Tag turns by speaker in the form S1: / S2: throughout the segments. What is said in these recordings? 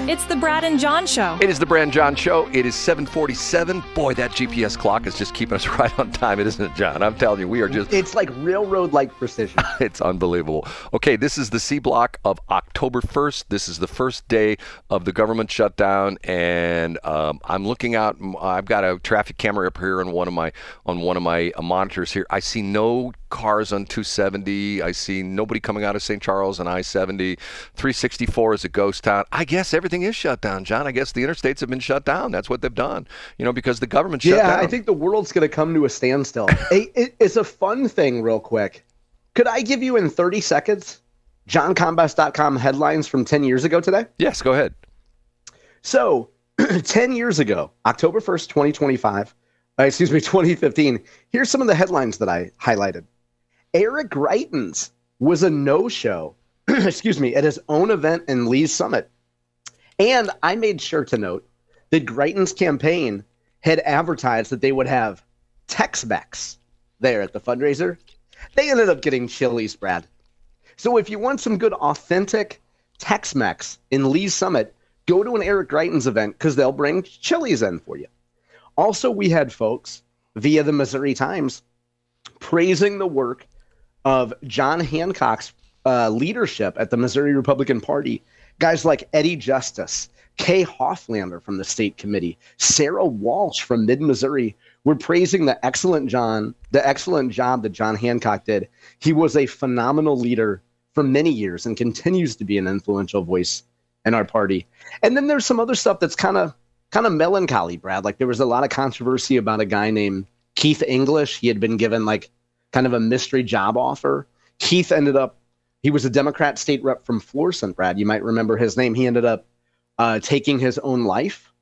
S1: It's the Brad and John Show.
S2: It is the Brad and John Show. It is 7:47. Boy, that GPS clock is just keeping us right on time, isn't it, John? I'm telling you, we are just...
S3: It's like railroad-like precision.
S2: It's unbelievable. Okay, this is the C block of October 1st. This is the first day of the government shutdown, and I'm looking out. I've got a traffic camera up here on one of my monitors here. I see no cars on 270. I see nobody coming out of St. Charles on I-70. 364 is a ghost town. I guess everything is shut down, John. I guess the interstates have been shut down. That's what they've done, because the government shut down.
S3: Yeah, I think the world's going to come to a standstill. It's a fun thing, real quick. Could I give you in 30 seconds JohnCombest.com headlines from 10 years ago today?
S2: Yes, go ahead.
S3: So, 10 years ago, October 1st, 2015, here's some of the headlines that I highlighted. Eric Greitens was a no-show, at his own event in Lee's Summit. And I made sure to note that Greitens' campaign had advertised that they would have Tex-Mex there at the fundraiser. They ended up getting Chili's, Brad. So if you want some good authentic Tex-Mex in Lee's Summit, go to an Eric Greitens event because they'll bring Chili's in for you. Also, we had folks via the Missouri Times praising the work of John Hancock's leadership at the Missouri Republican Party. Guys like Eddie Justice, Kay Hofflander from the state committee, Sarah Walsh from Mid-Missouri were praising the excellent job that John Hancock did. He was a phenomenal leader for many years and continues to be an influential voice in our party. And then there's some other stuff that's kind of melancholy, Brad. Like there was a lot of controversy about a guy named Keith English. He had been given like kind of a mystery job offer. Keith he was a Democrat state rep from Florissant, Brad. You might remember his name. He ended up taking his own life.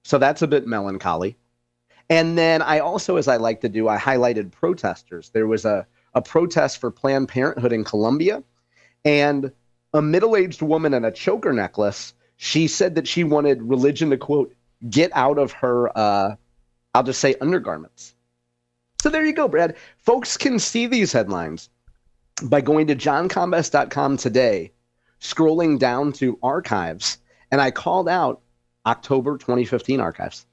S3: So that's a bit melancholy. And then I also, as I like to do, I highlighted protesters. There was a protest for Planned Parenthood in Columbia, and a middle-aged woman in a choker necklace, she said that she wanted religion to, quote, get out of her, I'll just say, undergarments. So there you go, Brad. Folks can see these headlines by going to johncombest.com today, scrolling down to archives, and I called out October 2015 archives.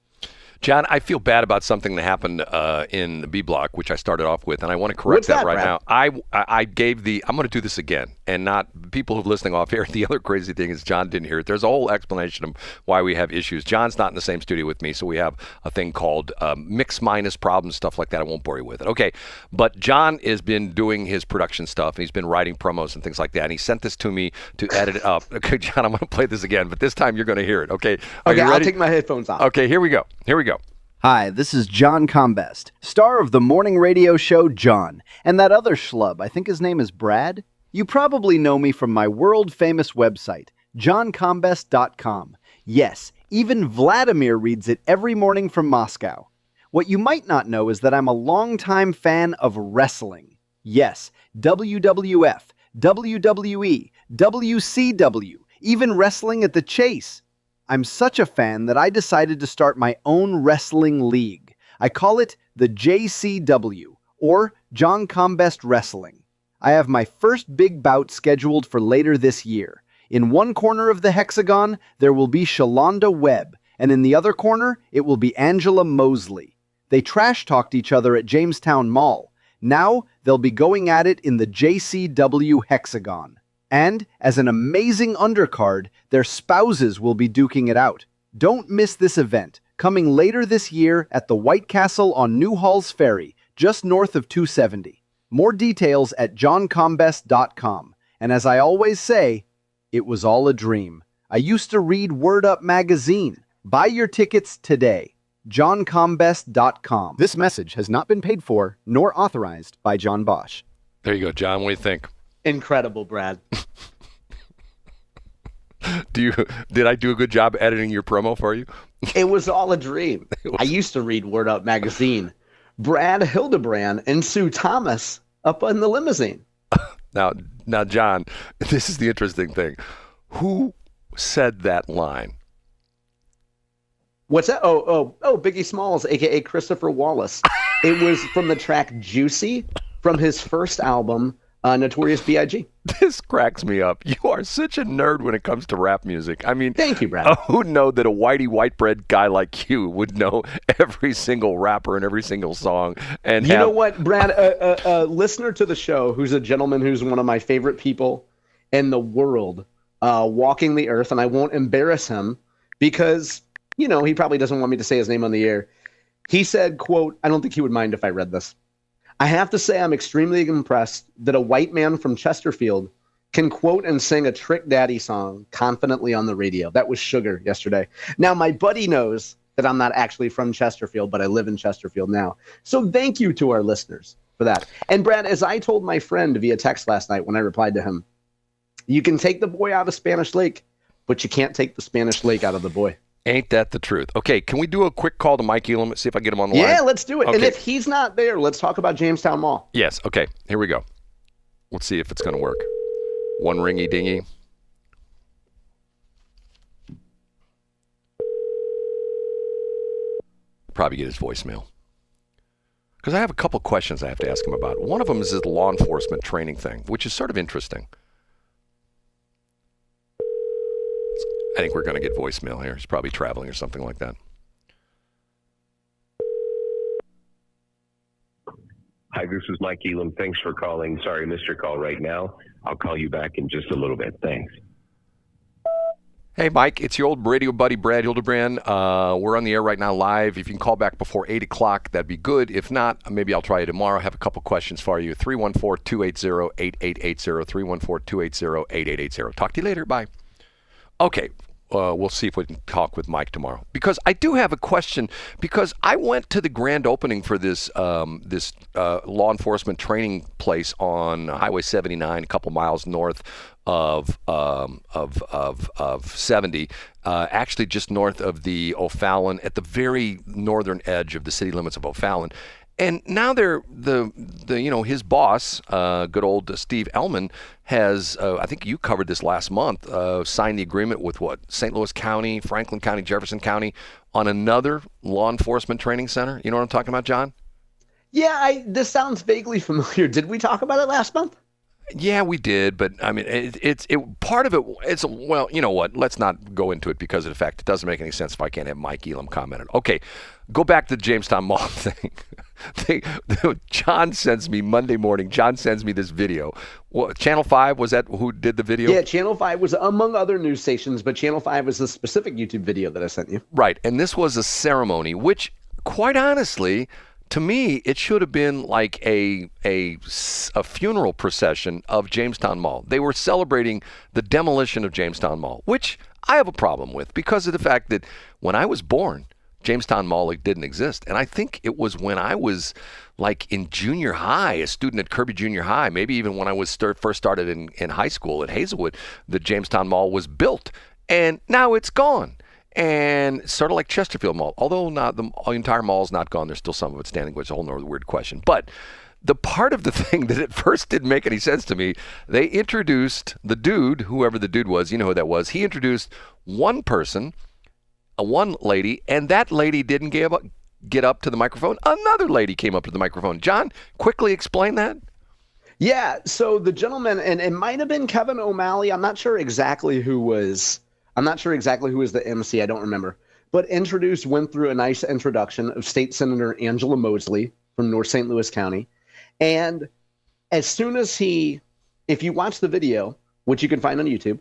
S2: John, I feel bad about something that happened in the B block, which I started off with, and I want to correct that right now. I'm going to do this again, and not people who've listening off here. The other crazy thing is John didn't hear it. There's a whole explanation of why we have issues. John's not in the same studio with me, so we have a thing called mix minus problems, stuff like that. I won't bore you with it. Okay, but John has been doing his production stuff, and he's been writing promos and things like that, and he sent this to me to edit it up. Okay, John, I'm going to play this again, but this time you're going to hear it. Okay,
S3: okay, I'll take my headphones off.
S2: Okay, here we go.
S4: Hi, this is John Combest, star of the morning radio show John, and that other schlub, I think his name is Brad. You probably know me from my world-famous website, johncombest.com. Yes, even Vladimir reads it every morning from Moscow. What you might not know is that I'm a longtime fan of wrestling. Yes, WWF, WWE, WCW, even wrestling at the Chase. I'm such a fan that I decided to start my own wrestling league. I call it the JCW, or John Combest Wrestling. I have my first big bout scheduled for later this year. In one corner of the hexagon, there will be Shalonda Webb, and in the other corner, it will be Angela Mosley. They trash-talked each other at Jamestown Mall. Now, they'll be going at it in the JCW hexagon. And, as an amazing undercard, their spouses will be duking it out. Don't miss this event, coming later this year at the White Castle on New Halls Ferry, just north of 270. More details at johncombest.com. And as I always say, it was all a dream. I used to read Word Up magazine. Buy your tickets today. johncombest.com. This message has not been paid for nor authorized by John Bosch.
S2: There you go, John. What do you think?
S3: Incredible, Brad.
S2: Did I do a good job editing your promo for you?
S3: It was all a dream. I used to read Word Up magazine. Brad Hildebrand and Sue Thomas up in the limousine.
S2: Now, John, this is the interesting thing. Who said that line?
S3: What's that? Oh, Biggie Smalls, a.k.a. Christopher Wallace. It was from the track Juicy from his first album, Notorious B.I.G.
S2: This cracks me up. You are such a nerd when it comes to rap music. I mean,
S3: thank you, Brad.
S2: Who'd know that a white bread guy like you would know every single rapper and every single song? And
S3: you know what, Brad? A listener to the show who's a gentleman who's one of my favorite people in the world, walking the earth, and I won't embarrass him because, you know, he probably doesn't want me to say his name on the air. He said, quote, I don't think he would mind if I read this. I have to say I'm extremely impressed that a white man from Chesterfield can quote and sing a Trick Daddy song confidently on the radio. That was Sugar yesterday. Now, my buddy knows that I'm not actually from Chesterfield, but I live in Chesterfield now. So thank you to our listeners for that. And Brad, as I told my friend via text last night when I replied to him, you can take the boy out of Spanish Lake, but you can't take the Spanish Lake out of the boy.
S2: Ain't that the truth? Okay, can we do a quick call to Mike Elam? See if I get him on the line.
S3: Yeah, let's do it.
S2: Okay.
S3: And if he's not there, let's talk about Jamestown Mall.
S2: Yes, okay, here we go. Let's see if it's going to work. One ringy dingy. Probably get his voicemail. Because I have a couple questions I have to ask him about. One of them is this law enforcement training thing, which is sort of interesting. I think we're going to get voicemail here. He's probably traveling or something like that.
S1: Hi, this is Mike Elam. Thanks for calling. Sorry, I missed your call right now. I'll call you back in just a little bit. Thanks.
S2: Hey, Mike, it's your old radio buddy, Brad Hildebrand. We're on the air right now live. If you can call back before 8 o'clock, that'd be good. If not, maybe I'll try you tomorrow. I have a couple questions for you. 314-280-8880, 314-280-8880. Talk to you later. Bye. Okay. We'll see if we can talk with Mike tomorrow. Because I do have a question, because I went to the grand opening for this law enforcement training place on Highway 79, a couple miles north of 70, actually just north of the O'Fallon, at the very northern edge of the city limits of O'Fallon. And now his boss, good old Steve Ellman, has, I think you covered this last month, signed the agreement with St. Louis County, Franklin County, Jefferson County, on another law enforcement training center. You know what I'm talking about, John?
S3: Yeah, this sounds vaguely familiar. Did we talk about it last month?
S2: Yeah, we did, but I mean, it's part of it. It's, well, you know what? Let's not go into it because of the fact it doesn't make any sense if I can't have Mike Elam comment on it. Okay, go back to the Jamestown Mall thing. John sends me Monday morning. John sends me this video. Channel 5, was that who did the video?
S3: Yeah, Channel 5 was among other news stations, but Channel 5 was the specific YouTube video that I sent you.
S2: Right, and this was a ceremony, which, quite honestly, to me, it should have been like a funeral procession of Jamestown Mall. They were celebrating the demolition of Jamestown Mall, which I have a problem with because of the fact that when I was born, Jamestown Mall didn't exist. And I think it was when I was like in junior high, a student at Kirby Junior High, maybe even when I was first started in high school at Hazelwood, the Jamestown Mall was built. And now it's gone. And sort of like Chesterfield Mall, although not the entire mall is not gone, there's still some of it standing, which is a whole other weird question. But the part of the thing that at first didn't make any sense to me, they introduced the dude, whoever the dude was, you know who that was. He introduced one person, one lady, and that lady didn't get up to the microphone. Another lady came up to the microphone. John, quickly explain that.
S3: Yeah, so the gentleman, and it might have been Kevin O'Malley. I'm not sure exactly who was the MC. I don't remember. But went through a nice introduction of State Senator Angela Mosley from North St. Louis County. And as soon as if you watch the video, which you can find on YouTube,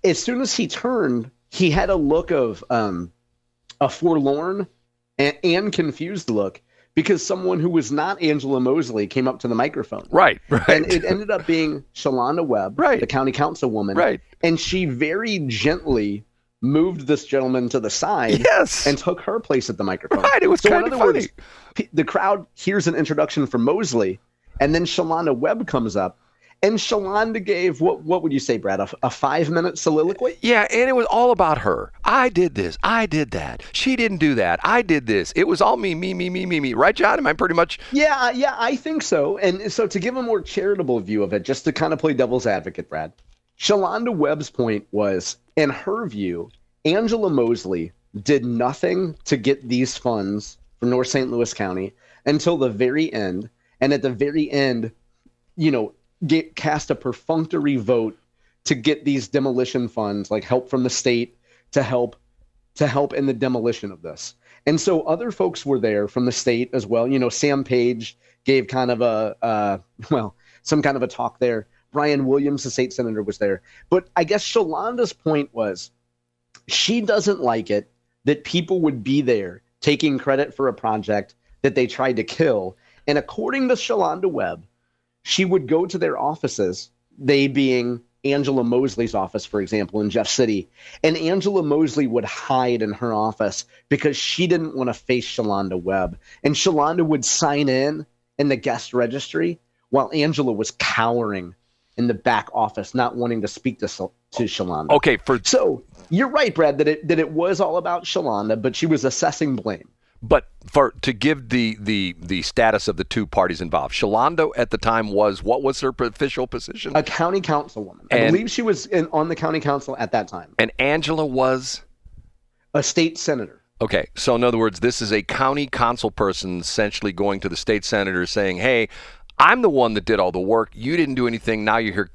S3: as soon as he turned, he had a look of a forlorn and confused look because someone who was not Angela Mosley came up to the microphone.
S2: Right.
S3: And it ended up being Shalonda Webb, the county councilwoman.
S2: Right.
S3: And she very gently moved this gentleman to the side and took her place at the microphone.
S2: Right, it was kind of funny.
S3: Words, the crowd hears an introduction from Mosley, and then Shalonda Webb comes up, and Shalonda gave, what would you say, Brad, a 5-minute soliloquy?
S2: Yeah, and it was all about her. I did this. I did that. She didn't do that. I did this. It was all me. Right, John? Am I pretty much?
S3: Yeah, I think so. And so to give a more charitable view of it, just to kind of play devil's advocate, Brad, Shalonda Webb's point was, in her view, Angela Mosley did nothing to get these funds from North St. Louis County until the very end. And at the very end, cast a perfunctory vote to get these demolition funds, like help from the state to help in the demolition of this. And so other folks were there from the state as well. You know, Sam Page gave kind of some kind of a talk there. Brian Williams, the state senator, was there. But I guess Shalonda's point was she doesn't like it that people would be there taking credit for a project that they tried to kill. And according to Shalonda Webb, she would go to their offices, they being Angela Mosley's office, for example, in Jeff City. And Angela Mosley would hide in her office because she didn't want to face Shalonda Webb. And Shalonda would sign in the guest registry while Angela was cowering in the back office, not wanting to speak to Shalonda.
S2: Okay.
S3: So you're right, Brad, that it was all about Shalonda, but she was assessing blame.
S2: But to give the status of the two parties involved, Shalonda at the time what was her official position?
S3: A county councilwoman. I believe she was on the county council at that time.
S2: And Angela was?
S3: A state senator.
S2: Okay, so in other words, this is a county council person essentially going to the state senator saying, hey, I'm the one that did all the work. You didn't do anything. Now you're here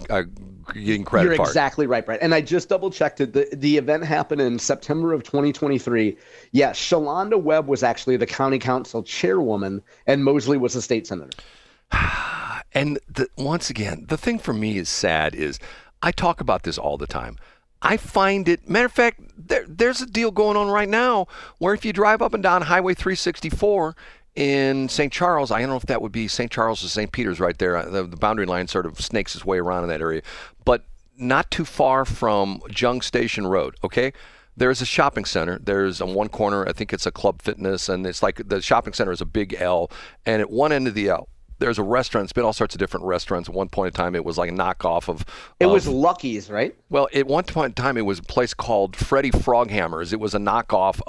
S2: getting credit for it.
S3: You're exactly right, Brad. And I just double-checked it. The event happened in September of 2023. Yes, Shalonda Webb was actually the county council chairwoman, and Mosley was a state senator.
S2: And once again, the thing for me is sad is I talk about this all the time. I find it, matter of fact, there's a deal going on right now where if you drive up and down Highway 364 in St. Charles, I don't know if that would be St. Charles or St. Peter's right there. The boundary line sort of snakes its way around in that area. But not too far from Jung Station Road, okay? There's a shopping center. There's on one corner, I think it's a Club Fitness, and it's like the shopping center is a big L. And at one end of the L, there's a restaurant. It's been all sorts of different restaurants. At one point in time, it was like a knockoff of...
S3: It was Lucky's, right?
S2: Well, at one point in time, it was a place called Freddie Froghammer's. It was a knockoff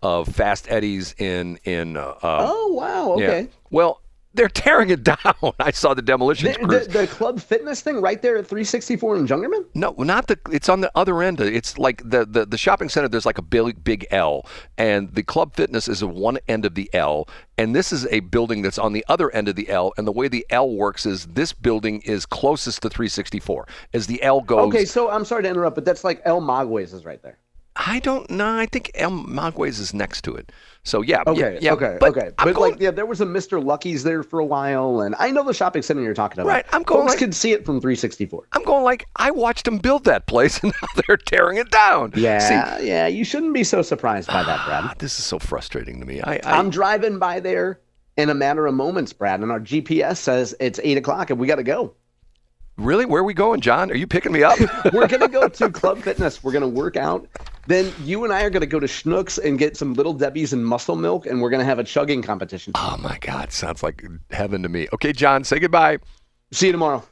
S2: of Fast Eddie's in
S3: oh, wow. Okay.
S2: Yeah. Well, they're tearing it down. I saw the demolition crews.
S3: The Club Fitness thing right there at 364 in Jungerman?
S2: No, not it's on the other end. It's like the shopping center, there's like a big L, and the Club Fitness is at one end of the L, and this is a building that's on the other end of the L, and the way the L works is this building is closest to 364. As the L goes...
S3: Okay, so I'm sorry to interrupt, but that's like El Magway's is right there.
S2: I don't know. I think El Magway's is next to it. So, yeah.
S3: Okay. But there was a Mr. Lucky's there for a while, and I know the shopping center you're talking about.
S2: Right.
S3: Folks could see it from 364.
S2: I'm going like, I watched them build that place, and now they're tearing it down.
S3: Yeah, you shouldn't be so surprised by that, Brad.
S2: This is so frustrating to me.
S3: I'm driving by there in a matter of moments, Brad, and our GPS says it's 8 o'clock, and we got to go.
S2: Really? Where are we going, John? Are you picking me up?
S3: We're going to go to Club Fitness. We're going to work out. Then you and I are going to go to Schnucks and get some Little Debbie's and muscle milk, and we're going to have a chugging competition.
S2: Oh, my God. Sounds like heaven to me. Okay, John, say goodbye.
S3: See you tomorrow.